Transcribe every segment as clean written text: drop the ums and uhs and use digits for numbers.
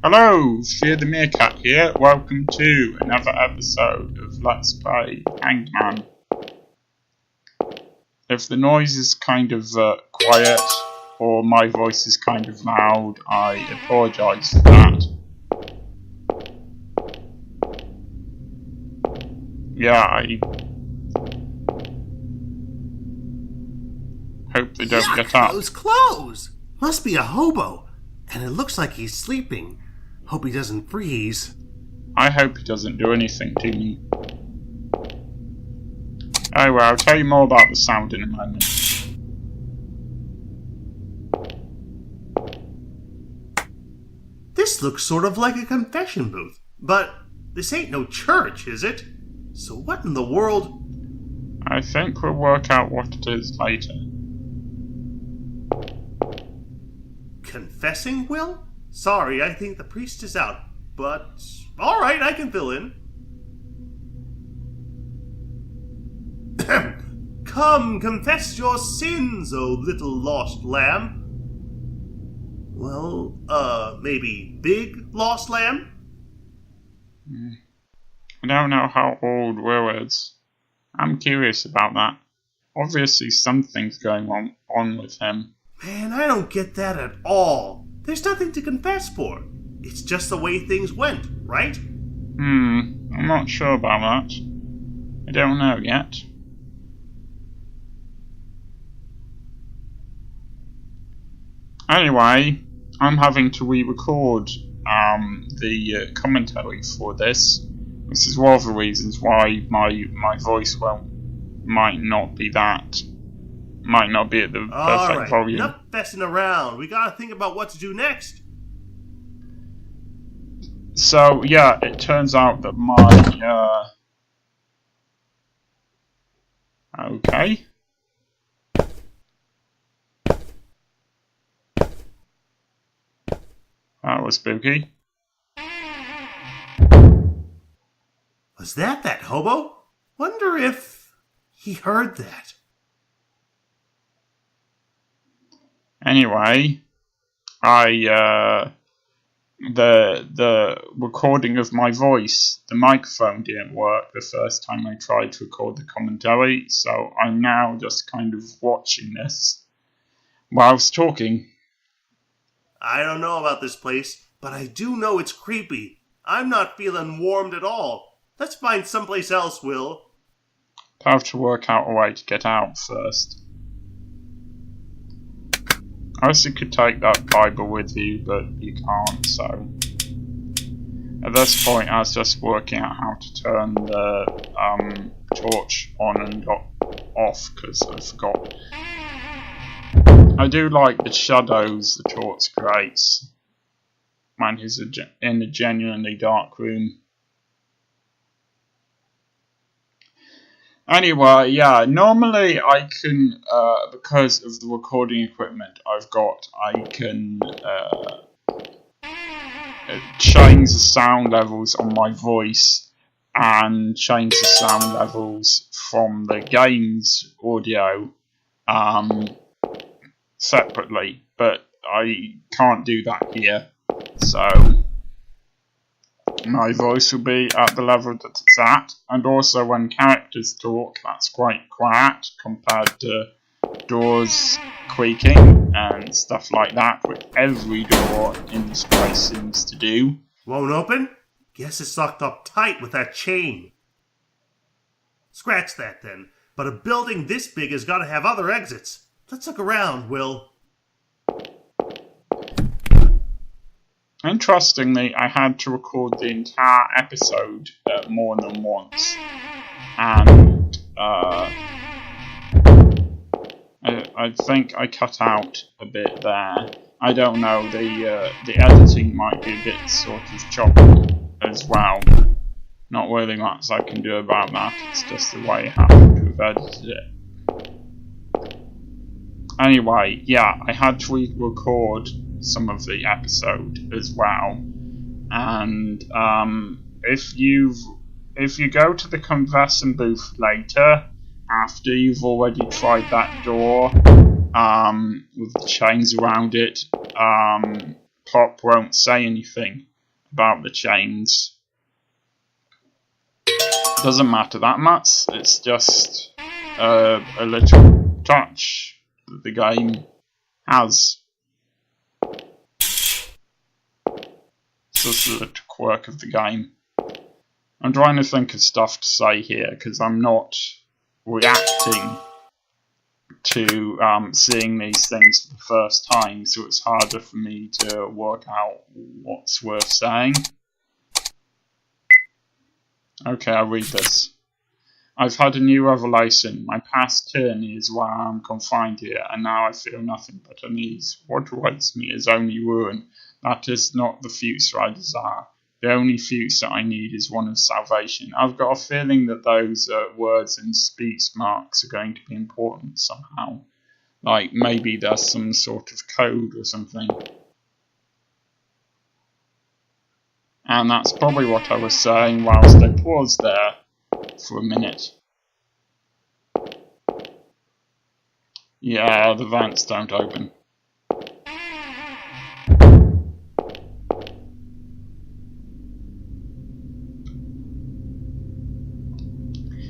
Hello, Fear the Meerkat here. Welcome to another episode of Let's Play Hangman. If the noise is kind of quiet or my voice is kind of loud, I apologise for that. Yeah, I hope they don't get up. Those clothes! Must be a hobo. And it looks like he's sleeping. Hope he doesn't freeze. I hope he doesn't do anything to me. Oh well, I'll tell you more about the sound in a moment. This looks sort of like a confession booth. But this ain't no church, is it? So what in the world? I think we'll work out what it is later. Confessing, Will? Sorry, I think the priest is out. But, alright, I can fill in. Come, confess your sins, O little lost lamb. Well, maybe big lost lamb? I don't know how old Will is. I'm curious about that. Obviously something's going on with him. Man, I don't get that at all. There's nothing to confess for. It's just the way things went, right? I'm not sure about that. I don't know yet. Anyway, I'm having to re-record the commentary for this. This is one of the reasons why my voice might not be at the perfect volume. Enough messing around. We gotta think about what to do next. So yeah, it turns out that my okay. That was spooky. Was that hobo? Wonder if he heard that. Anyway, the recording of my voice, the microphone didn't work the first time I tried to record the commentary, so I'm now just kind of watching this whilst talking. I don't know about this place, but I do know it's creepy. I'm not feeling warmed at all. Let's find someplace else, Will. I have to work out a way to get out first. I guess you could take that Bible with you, but you can't, so... At this point, I was just working out how to turn the torch on and off, because I forgot. I do like the shadows the torch creates when he's in a genuinely dark room. Anyway, yeah, normally I can, because of the recording equipment I've got, I can change the sound levels on my voice and change the sound levels from the game's audio separately, but I can't do that here, so my voice will be at the level that it's at, and also when characters talk, that's quite quiet compared to doors creaking and stuff like that, which every door in this place seems to do. Won't open? Guess it's locked up tight with that chain. Scratch that then, but a building this big has got to have other exits. Let's look around, Will. Interestingly, I had to record the entire episode more than once, and I think I cut out a bit there. I don't know, the editing might be a bit sort of choppy as well. Not really much I can do about that, it's just the way I happen to have edited it. Anyway, yeah, I had to re-record some of the episode as well, and if you go to the conversion booth later, after you've already tried that door with the chains around it, Pop won't say anything. about the chains. Doesn't matter that much, it's just a little touch that the game has. It's just a little quirk of the game. I'm trying to think of stuff to say here because I'm not reacting to seeing these things for the first time, so it's harder for me to work out what's worth saying. Okay, I'll read this. I've had a new revelation. My past tyranny is why I am confined here, and now I feel nothing but unease. What awaits me is only ruin. That is not the future I desire. The only future I need is one of salvation. I've got a feeling that those words and speech marks are going to be important somehow. Like maybe there's some sort of code or something. And that's probably what I was saying whilst I paused there for a minute. Yeah, the vents don't open.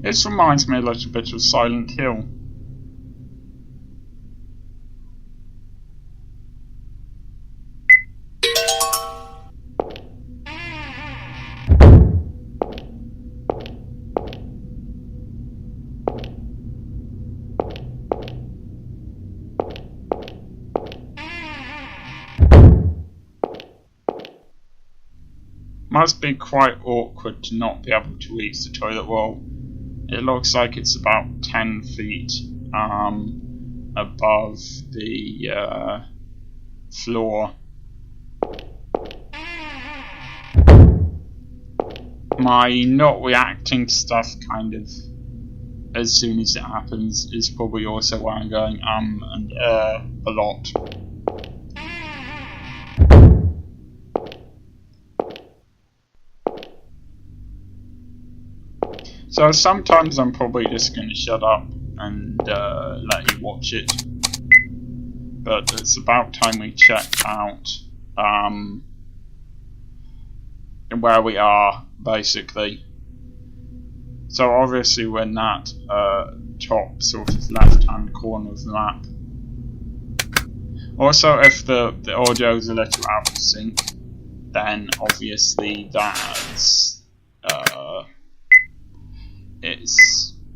This reminds me a little bit of Silent Hill. Must be quite awkward to not be able to reach the toilet roll. It looks like it's about 10 feet above the floor. My not reacting to stuff kind of as soon as it happens is probably also why I'm going and a lot. So sometimes I'm probably just going to shut up and let you watch it. But it's about time we checked out where we are, basically. So obviously we're in that top sort of left-hand corner of the map. Also, if the audio's a little out of sync, then obviously that's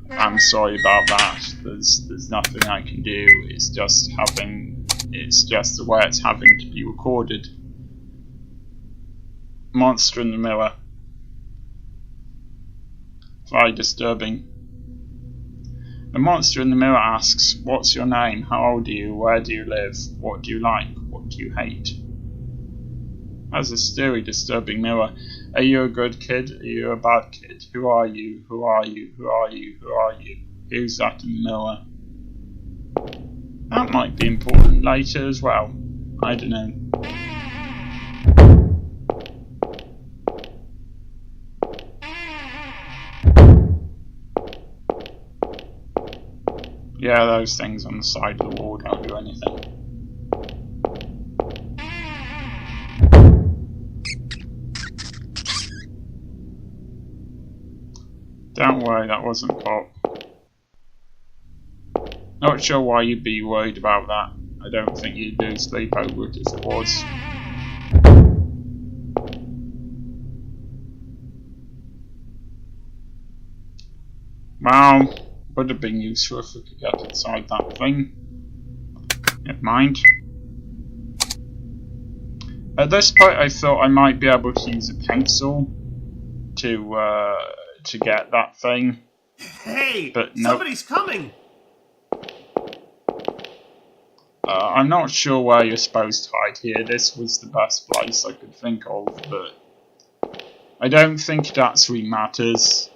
I'm sorry about that. There's nothing I can do. It's just the way it's having to be recorded. Monster in the mirror. Very disturbing. The monster in the mirror asks, "What's your name? How old are you? Where do you live? What do you like? What do you hate?" That's a very disturbing mirror. Are you a good kid? Are you a bad kid? Who are you? Who are you? Who are you? Who are you? Who's that in the mirror? That might be important later as well. I don't know. Yeah, those things on the side of the wall don't do anything. Don't worry, that wasn't Pop. Not sure why you'd be worried about that. I don't think you'd do sleep over it if it was. Well, would have been useful if we could get inside that thing. Never mind. At this point I thought I might be able to use a pencil to get that thing. Hey! But nope. Somebody's coming! I'm not sure where you're supposed to hide here. This was the best place I could think of, but I don't think it actually matters.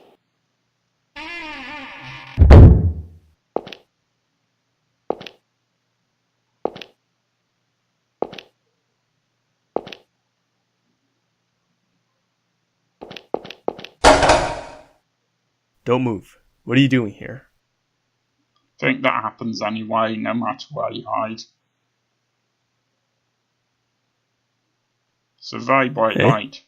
Don't move. What are you doing here? I think that happens anyway, no matter where you hide. It's a very bright light.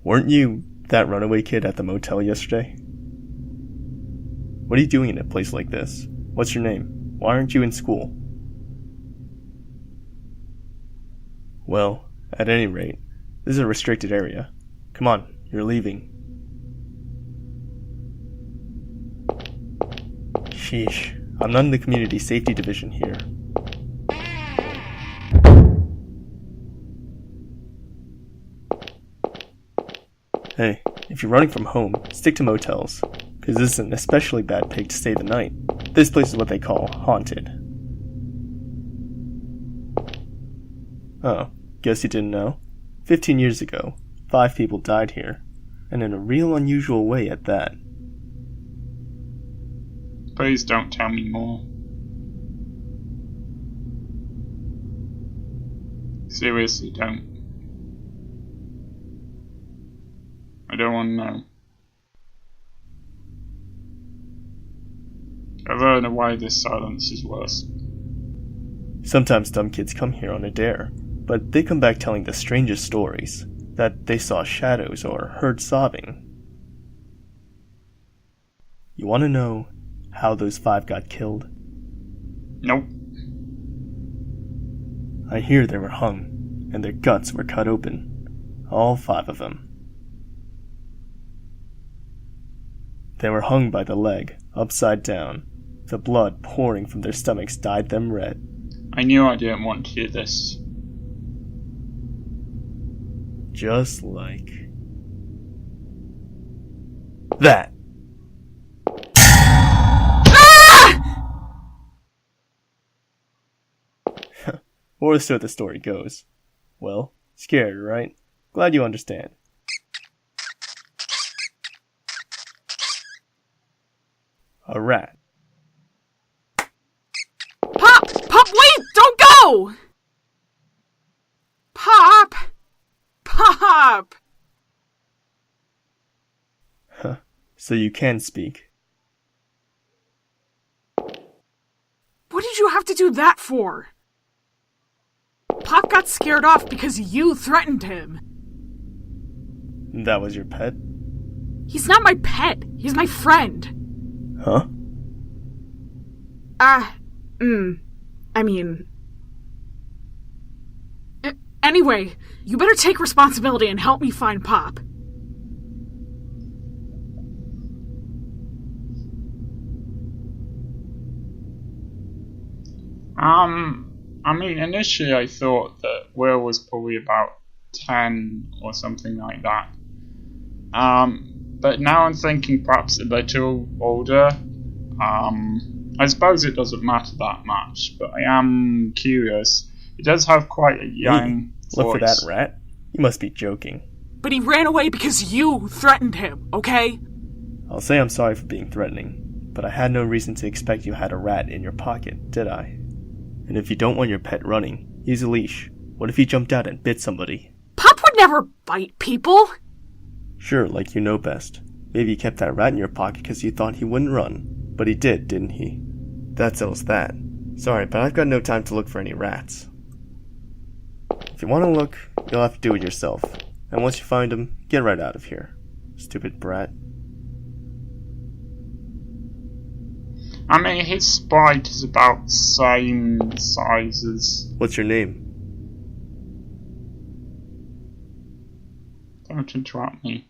Weren't you that runaway kid at the motel yesterday? What are you doing in a place like this? What's your name? Why aren't you in school? Well, at any rate, this is a restricted area. Come on, you're leaving. Sheesh, I'm not in the community safety division here. Hey, if you're running from home, stick to motels, because this is an especially bad place to stay the night. This place is what they call haunted. Oh, guess you didn't know? 15 years ago, 5 people died here, and in a real unusual way at that. Please don't tell me more. Seriously, don't. I don't want to know. I don't know why this silence is worse. Sometimes dumb kids come here on a dare, but they come back telling the strangest stories, that they saw shadows or heard sobbing. You want to know how those 5 got killed? Nope. I hear they were hung, and their guts were cut open. All 5 of them. They were hung by the leg, upside down. The blood pouring from their stomachs dyed them red. I knew I didn't want to hear this. Just like that. Or so the story goes. Well, scared, right? Glad you understand. A rat. Pop! Pop, wait! Don't go! Pop! Pop! Huh. So you can speak. What did you have to do that for? Pop got scared off because you threatened him. That was your pet? He's not my pet. He's my friend. Huh? I mean... Anyway, you better take responsibility and help me find Pop. I mean, initially I thought that Will was probably about 10 or something like that. But now I'm thinking perhaps a little older. I suppose it doesn't matter that much, but I am curious. He does have quite a young voice. Look for that rat? You must be joking. But he ran away because you threatened him, okay? I'll say I'm sorry for being threatening, but I had no reason to expect you had a rat in your pocket, did I? And if you don't want your pet running, use a leash. What if he jumped out and bit somebody? Pop would never bite people. Sure, like you know best. Maybe you kept that rat in your pocket because you thought he wouldn't run. But he did, didn't he? That settles that. Sorry, but I've got no time to look for any rats. If you want to look, you'll have to do it yourself. And once you find him, get right out of here. Stupid brat. I mean, his sprite is about the same size as... What's your name? Don't interrupt me.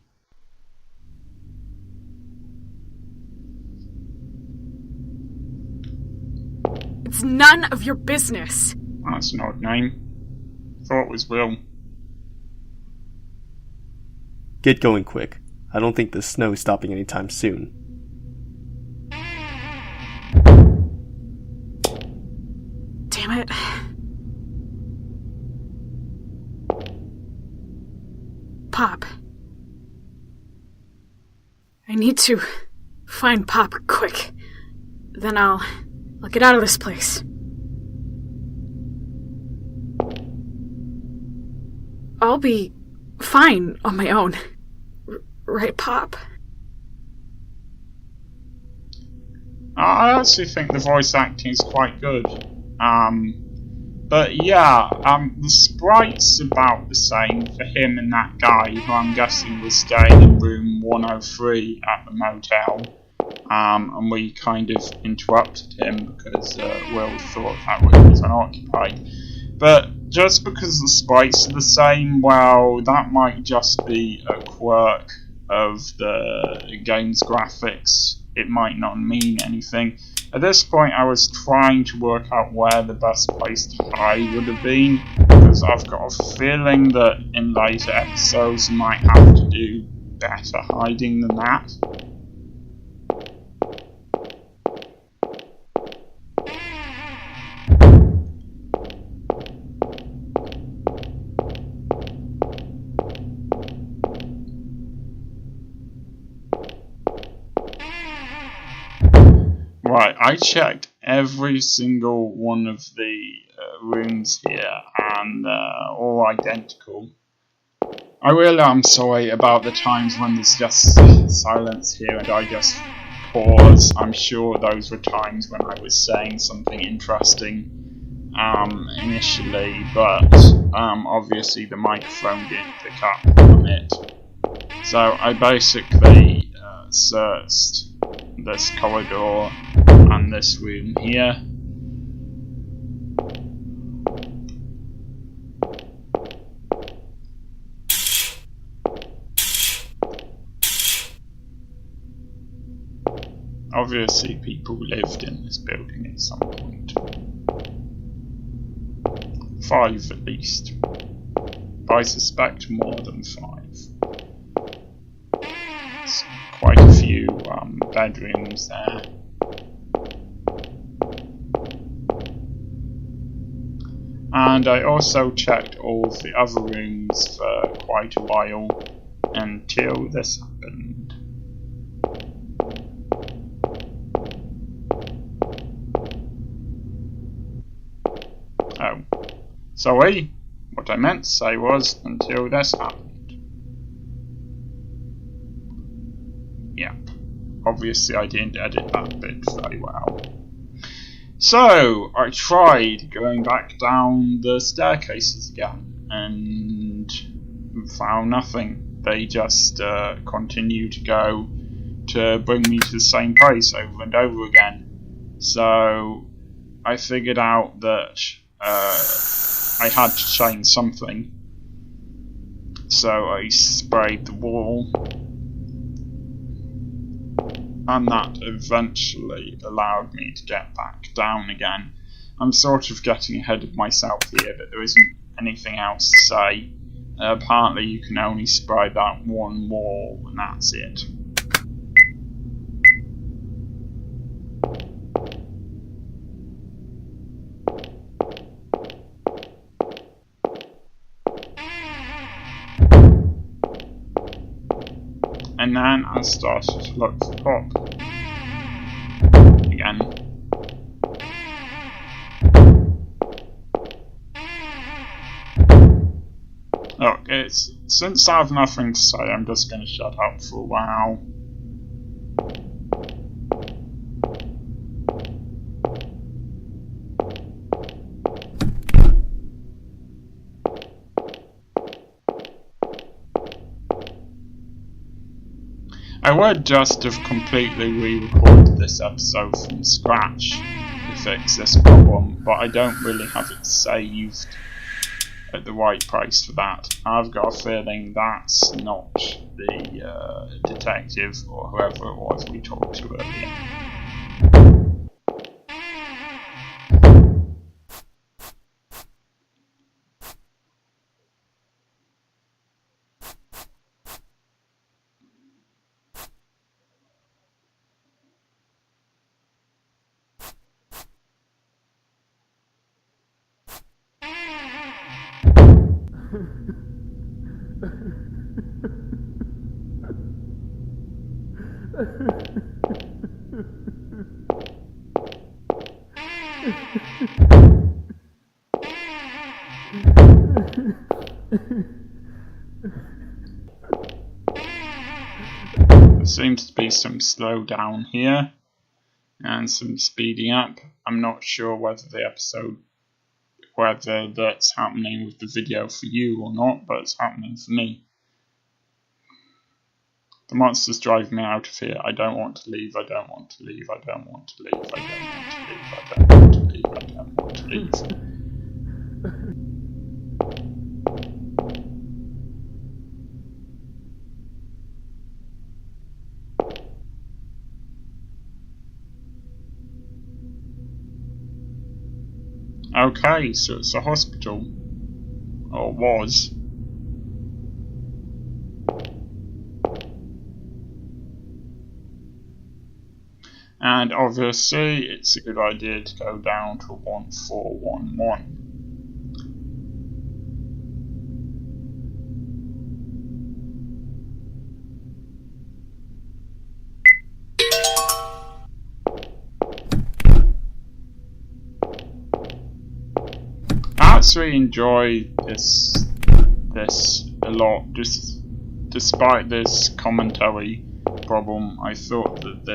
It's none of your business. That's an odd name. Thought it was Will. Get going quick. I don't think the snow's stopping anytime soon. Damn it. Pop. I need to find Pop quick. Then I'll get out of this place. I'll be fine on my own. Right, Pop? I actually think the voice acting is quite good. But yeah, the sprite's about the same for him and that guy, who I'm guessing was staying in room 103 at the motel. And we kind of interrupted him because Will thought that room was unoccupied. But just because the sprites are the same, well, that might just be a quirk of the game's graphics. It might not mean anything. At this point, I was trying to work out where the best place to hide would have been, because I've got a feeling that in later episodes you might have to do better hiding than that. Right, I checked every single one of the rooms here, and all identical. I really am sorry about the times when there's just silence here and I just pause. I'm sure those were times when I was saying something interesting initially, but obviously the microphone didn't pick up on it. So I basically searched this corridor and this room here. Obviously people lived in this building at some point. 5 at least. I suspect more than 5. There's quite a few bedrooms there. And I also checked all of the other rooms for quite a while until this happened. Oh, sorry, what I meant to say was until this happened. Yep, obviously I didn't edit that bit very well. So, I tried going back down the staircases again and found nothing. They just continue to go to bring me to the same place over and over again. So, I figured out that I had to change something. So, I sprayed the wall. And that eventually allowed me to get back down again. I'm sort of getting ahead of myself here, but there isn't anything else to say. Apparently you can only spray that one wall and that's it. And then I started to look for Pop again. Look, since I have nothing to say, I'm just going to shut up for a while. I would just have completely re-recorded this episode from scratch to fix this problem, but I don't really have it saved at the right place for that. I've got a feeling that's not the detective or whoever it was we talked to earlier. There seems to be some slowdown here and some speeding up. I'm not sure whether the episode whether that's happening with the video for you or not, but it's happening for me. The monster's driving me out of here. I don't want to leave, I don't want to leave, I don't want to leave, I don't want to leave, I don't want to leave, I don't want to leave. Okay, so it's a hospital. Or was. And obviously, it's a good idea to go down to 1411. I actually enjoy this a lot. Just despite this commentary problem, I thought that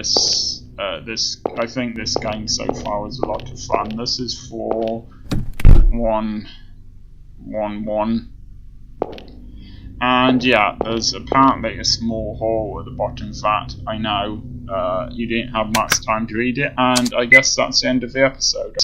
I think this game so far was a lot of fun. This is 4111, and yeah, there's apparently a small hole at the bottom of that. I know you didn't have much time to read it, and I guess that's the end of the episode.